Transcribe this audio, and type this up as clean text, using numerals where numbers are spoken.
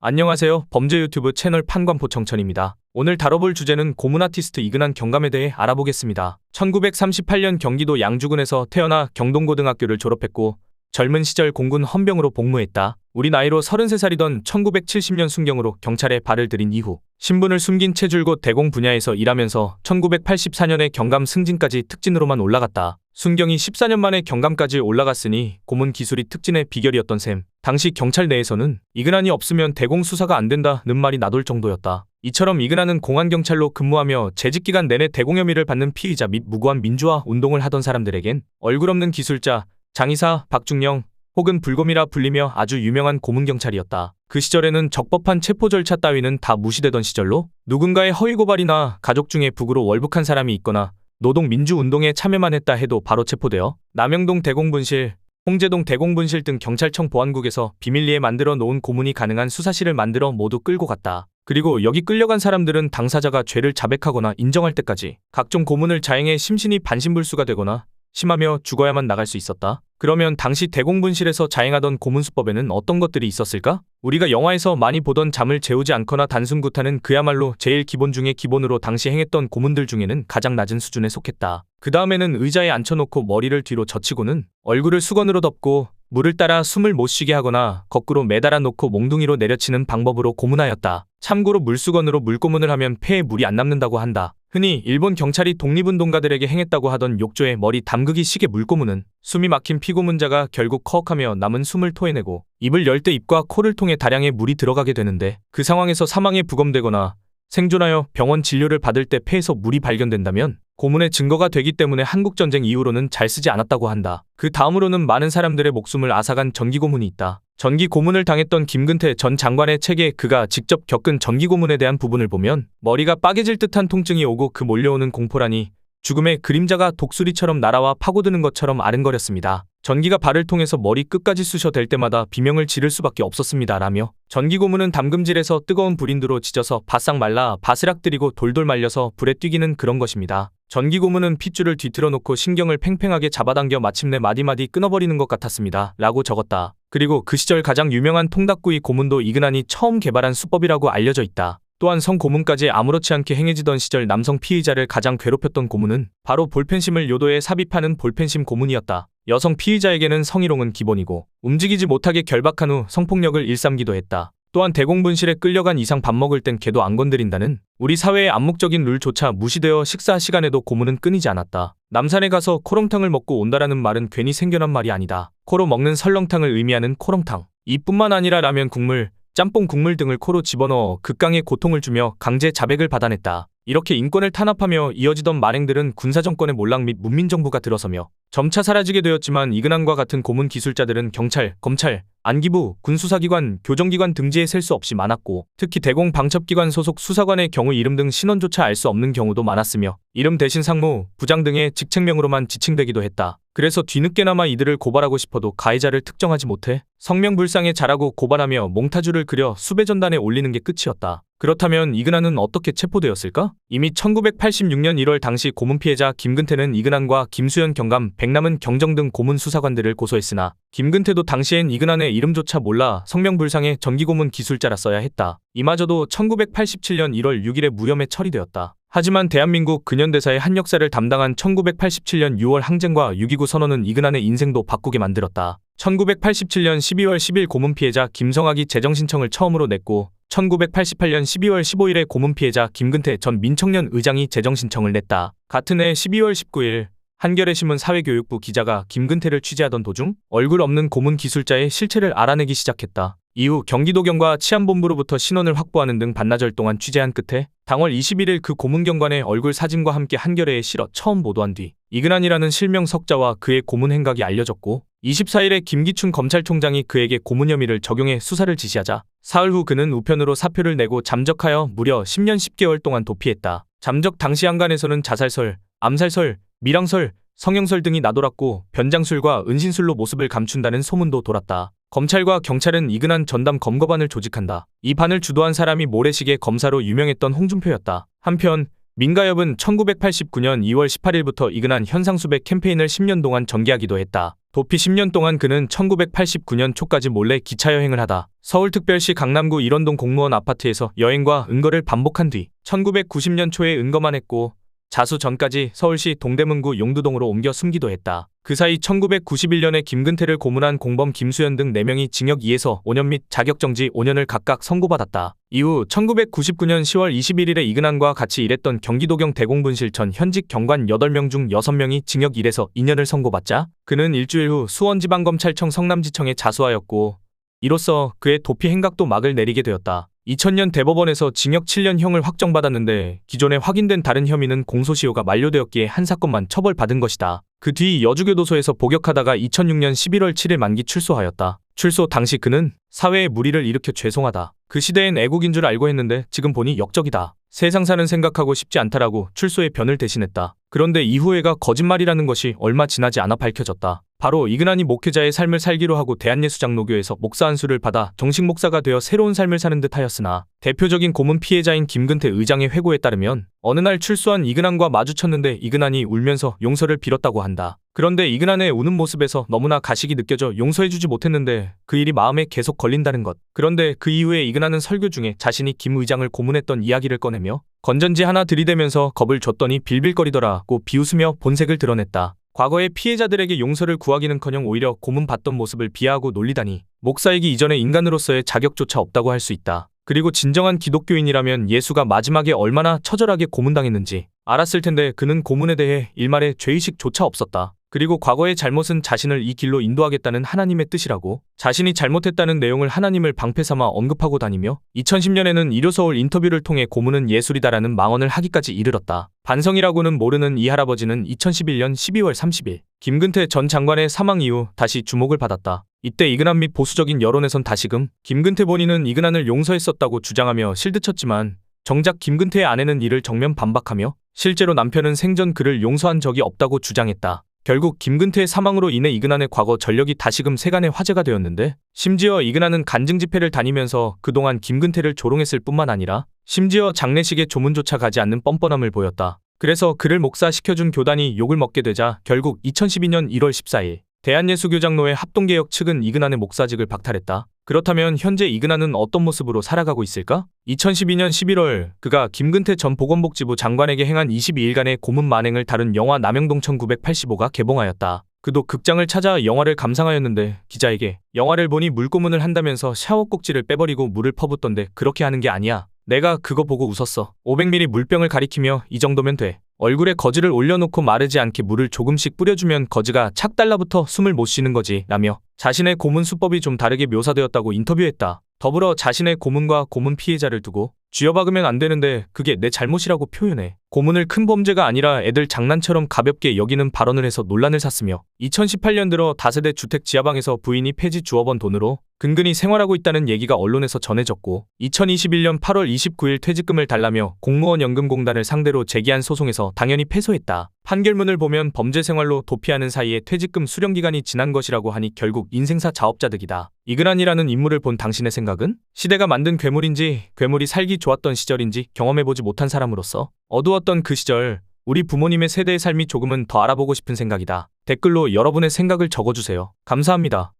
안녕하세요. 범죄 유튜브 채널 판관포 정천입니다. 오늘 다뤄볼 주제는 고문 아티스트 이근한 경감에 대해 알아보겠습니다. 1938년 경기도 양주군에서 태어나 경동고등학교를 졸업했고 젊은 시절 공군 헌병으로 복무했다. 우리 나이로 33살이던 1970년 순경으로 경찰에 발을 들인 이후 신분을 숨긴 채 줄곧 대공 분야에서 일하면서 1984년에 경감 승진까지 특진으로만 올라갔다. 순경이 14년 만에 경감까지 올라갔으니 고문 기술이 특진의 비결이었던 셈. 당시 경찰 내에서는 이근한이 없으면 대공 수사가 안 된다는 말이 나돌 정도였다. 이처럼 이근한은 공안경찰로 근무하며 재직기간 내내 대공 혐의를 받는 피의자 및 무고한 민주화 운동을 하던 사람들에겐 얼굴 없는 기술자, 장의사, 박중령 혹은 불곰이라 불리며 아주 유명한 고문경찰이었다. 그 시절에는 적법한 체포 절차 따위는 다 무시되던 시절로 누군가의 허위 고발이나 가족 중에 북으로 월북한 사람이 있거나 노동민주운동에 참여만 했다 해도 바로 체포되어 남영동 대공분실, 홍제동 대공분실 등 경찰청 보안국에서 비밀리에 만들어 놓은 고문이 가능한 수사실을 만들어 모두 끌고 갔다. 그리고 여기 끌려간 사람들은 당사자가 죄를 자백하거나 인정할 때까지 각종 고문을 자행해 심신이 반신불수가 되거나 심하며 죽어야만 나갈 수 있었다. 그러면 당시 대공분실에서 자행하던 고문수법에는 어떤 것들이 있었을까? 우리가 영화에서 많이 보던 잠을 재우지 않거나 단순 구타는 그야말로 제일 기본 중에 기본으로 당시 행했던 고문들 중에는 가장 낮은 수준에 속했다. 그 다음에는 의자에 앉혀놓고 머리를 뒤로 젖히고는 얼굴을 수건으로 덮고 물을 따라 숨을 못 쉬게 하거나 거꾸로 매달아 놓고 몽둥이로 내려치는 방법으로 고문하였다. 참고로 물수건으로 물고문을 하면 폐에 물이 안 남는다고 한다. 흔히 일본 경찰이 독립운동가들에게 행했다고 하던 욕조에 머리 담그기 식의 물고문은 숨이 막힌 피고문자가 결국 커억하며 남은 숨을 토해내고 입을 열 때 입과 코를 통해 다량의 물이 들어가게 되는데 그 상황에서 사망에 부검되거나 생존하여 병원 진료를 받을 때 폐에서 물이 발견된다면 고문의 증거가 되기 때문에 한국전쟁 이후로는 잘 쓰지 않았다고 한다. 그 다음으로는 많은 사람들의 목숨을 앗아간 전기고문이 있다. 전기고문을 당했던 김근태 전 장관의 책에 그가 직접 겪은 전기고문에 대한 부분을 보면 머리가 빠개질 듯한 통증이 오고 그 몰려오는 공포라니 죽음의 그림자가 독수리처럼 날아와 파고드는 것처럼 아른거렸습니다. 전기가 발을 통해서 머리 끝까지 쑤셔댈 때마다 비명을 지를 수밖에 없었습니다. 라며 전기고문은 담금질에서 뜨거운 불인두로 지져서 바싹 말라 바스락들이고 돌돌 말려서 불에 튀기는 그런 것입니다. 전기고문은 핏줄을 뒤틀어 놓고 신경을 팽팽하게 잡아당겨 마침내 마디마디 끊어버리는 것 같았습니다. 라고 적었다. 그리고 그 시절 가장 유명한 통닭구이 고문도 이근한이 처음 개발한 수법이라고 알려져 있다. 또한 성고문까지 아무렇지 않게 행해지던 시절 남성 피의자를 가장 괴롭혔던 고문은 바로 볼펜심을 요도에 삽입하는 볼펜심 고문이었다. 여성 피의자에게는 성희롱은 기본이고 움직이지 못하게 결박한 후 성폭력을 일삼기도 했다. 또한 대공분실에 끌려간 이상 밥 먹을 땐 걔도 안 건드린다는 우리 사회의 암묵적인 룰조차 무시되어 식사 시간에도 고문은 끊이지 않았다. 남산에 가서 코롱탕을 먹고 온다라는 말은 괜히 생겨난 말이 아니다. 코로 먹는 설렁탕을 의미하는 코롱탕. 이뿐만 아니라 라면 국물, 짬뽕 국물 등을 코로 집어넣어 극강의 고통을 주며 강제 자백을 받아냈다. 이렇게 인권을 탄압하며 이어지던 만행들은 군사정권의 몰락 및 문민정부가 들어서며 점차 사라지게 되었지만 이근한과 같은 고문 기술자들은 경찰, 검찰, 안기부, 군수사기관, 교정기관 등지에 셀 수 없이 많았고 특히 대공 방첩기관 소속 수사관의 경우 이름 등 신원조차 알 수 없는 경우도 많았으며 이름 대신 상무, 부장 등의 직책명으로만 지칭되기도 했다. 그래서 뒤늦게나마 이들을 고발하고 싶어도 가해자를 특정하지 못해 성명불상에 잘하고 고발하며 몽타주를 그려 수배전단에 올리는 게 끝이었다. 그렇다면 이근한은 어떻게 체포되었을까? 이미 1986년 1월 당시 고문 피해자 김근태는 이근한과 김수현 경감, 백남은 경정 등 고문 수사관들을 고소했으나 김근태도 당시엔 이근한의 이름조차 몰라 성명불상에 전기고문 기술자라 써야 했다. 이마저도 1987년 1월 6일에 무혐의 처리되었다. 하지만 대한민국 근현대사의 한 역사를 담당한 1987년 6월 항쟁과 6.29 선언은 이근한의 인생도 바꾸게 만들었다. 1987년 12월 10일 고문 피해자 김성학이 재정신청을 처음으로 냈고 1988년 12월 15일에 고문 피해자 김근태 전 민청년 의장이 재정신청을 냈다. 같은 해 12월 19일 한겨레신문 사회교육부 기자가 김근태를 취재하던 도중 얼굴 없는 고문 기술자의 실체를 알아내기 시작했다. 이후 경기도경과 치안본부로부터 신원을 확보하는 등 반나절 동안 취재한 끝에 당월 21일 그 고문경관의 얼굴 사진과 함께 한겨레에 실어 처음 보도한 뒤 이근한이라는 실명 석자와 그의 고문 행각이 알려졌고 24일에 김기춘 검찰총장이 그에게 고문 혐의를 적용해 수사를 지시하자 사흘 후 그는 우편으로 사표를 내고 잠적하여 무려 10년 10개월 동안 도피했다. 잠적 당시 한간에서는 자살설, 암살설, 밀항설, 성형설 등이 나돌았고 변장술과 은신술로 모습을 감춘다는 소문도 돌았다. 검찰과 경찰은 이근한 전담 검거반을 조직한다. 이 반을 주도한 사람이 모래시계 검사로 유명했던 홍준표였다. 한편 민가협은 1989년 2월 18일부터 이근한 현상수배 캠페인을 10년 동안 전개하기도 했다. 도피 10년 동안 그는 1989년 초까지 몰래 기차 여행을 하다 서울특별시 강남구 일원동 공무원 아파트에서 여행과 은거를 반복한 뒤 1990년 초에 은거만 했고 자수 전까지 서울시 동대문구 용두동으로 옮겨 숨기도 했다. 그 사이 1991년에 김근태를 고문한 공범 김수현 등 4명이 징역 2에서 5년 및 자격정지 5년을 각각 선고받았다. 이후 1999년 10월 21일에 이근한과 같이 일했던 경기도경 대공분실 전 현직 경관 8명 중 6명이 징역 1에서 2년을 선고받자 그는 일주일 후 수원지방검찰청 성남지청에 자수하였고 이로써 그의 도피 행각도 막을 내리게 되었다. 2000년 대법원에서 징역 7년형을 확정받았는데 기존에 확인된 다른 혐의는 공소시효가 만료되었기에 한 사건만 처벌받은 것이다. 그 뒤 여주교도소에서 복역하다가 2006년 11월 7일 만기 출소하였다. 출소 당시 그는 사회에 무리를 일으켜 죄송하다. 그 시대엔 애국인 줄 알고 했는데 지금 보니 역적이다. 세상 사는 생각하고 싶지 않다라고 출소의 변을 대신했다. 그런데 이후에가 거짓말이라는 것이 얼마 지나지 않아 밝혀졌다. 바로 이근한이 목회자의 삶을 살기로 하고 대한예수장로교에서 목사 안수를 받아 정식 목사가 되어 새로운 삶을 사는 듯 하였으나 대표적인 고문 피해자인 김근태 의장의 회고에 따르면 어느 날 출소한 이근한과 마주쳤는데 이근한이 울면서 용서를 빌었다고 한다. 그런데 이근한의 우는 모습에서 너무나 가식이 느껴져 용서해주지 못했는데 그 일이 마음에 계속 걸린다는 것. 그런데 그 이후에 이근한은 설교 중에 자신이 김 의장을 고문했던 이야기를 꺼내며 건전지 하나 들이대면서 겁을 줬더니 빌빌거리더라고 비웃으며 본색을 드러냈다. 과거의 피해자들에게 용서를 구하기는커녕 오히려 고문받던 모습을 비하하고 놀리다니 목사이기 이전에 인간으로서의 자격조차 없다고 할 수 있다. 그리고 진정한 기독교인이라면 예수가 마지막에 얼마나 처절하게 고문당했는지 알았을 텐데 그는 고문에 대해 일말의 죄의식조차 없었다. 그리고 과거의 잘못은 자신을 이 길로 인도하겠다는 하나님의 뜻이라고 자신이 잘못했다는 내용을 하나님을 방패삼아 언급하고 다니며 2010년에는 일요서울 인터뷰를 통해 고문은 예술이다라는 망언을 하기까지 이르렀다. 반성이라고는 모르는 이 할아버지는 2011년 12월 30일 김근태 전 장관의 사망 이후 다시 주목을 받았다. 이때 이근한 및 보수적인 여론에선 다시금 김근태 본인은 이근한을 용서했었다고 주장하며 실드쳤지만 정작 김근태의 아내는 이를 정면 반박하며 실제로 남편은 생전 그를 용서한 적이 없다고 주장했다. 결국 김근태의 사망으로 인해 이근한의 과거 전력이 다시금 세간의 화제가 되었는데 심지어 이근한은 간증 집회를 다니면서 그동안 김근태를 조롱했을 뿐만 아니라 심지어 장례식에 조문조차 가지 않는 뻔뻔함을 보였다. 그래서 그를 목사시켜준 교단이 욕을 먹게 되자 결국 2012년 1월 14일 대한예수교장로회 합동개혁 측은 이근한의 목사직을 박탈했다. 그렇다면 현재 이근한은 어떤 모습으로 살아가고 있을까? 2012년 11월 그가 김근태 전 보건복지부 장관에게 행한 22일간의 고문 만행을 다룬 영화 남영동 1985가 개봉하였다. 그도 극장을 찾아 영화를 감상하였는데 기자에게 영화를 보니 물고문을 한다면서 샤워 꼭지를 빼버리고 물을 퍼붓던데 그렇게 하는 게 아니야. 내가 그거 보고 웃었어. 500ml 물병을 가리키며 이 정도면 돼. 얼굴에 거즈를 올려놓고 마르지 않게 물을 조금씩 뿌려주면 거즈가 착 달라붙어 숨을 못 쉬는 거지 라며 자신의 고문 수법이 좀 다르게 묘사되었다고 인터뷰했다. 더불어 자신의 고문과 고문 피해자를 두고 쥐어박으면 안 되는데 그게 내 잘못이라고 표현해. 고문을 큰 범죄가 아니라 애들 장난처럼 가볍게 여기는 발언을 해서 논란을 샀으며 2018년 들어 다세대 주택 지하방에서 부인이 폐지 주워번 돈으로 근근히 생활하고 있다는 얘기가 언론에서 전해졌고 2021년 8월 29일 퇴직금을 달라며 공무원연금공단을 상대로 제기한 소송에서 당연히 패소했다. 판결문을 보면 범죄 생활로 도피하는 사이에 퇴직금 수령기간이 지난 것이라고 하니 결국 인생사 자업자득이다. 이근한이라는 인물을 본 당신의 생각은? 시대가 만든 괴물인지 괴물이 살기 좋았던 시절인지 경험해보지 못한 사람으로서 어두웠던 그 시절 우리 부모님의 세대의 삶이 조금은 더 알아보고 싶은 생각이다. 댓글로 여러분의 생각을 적어주세요. 감사합니다.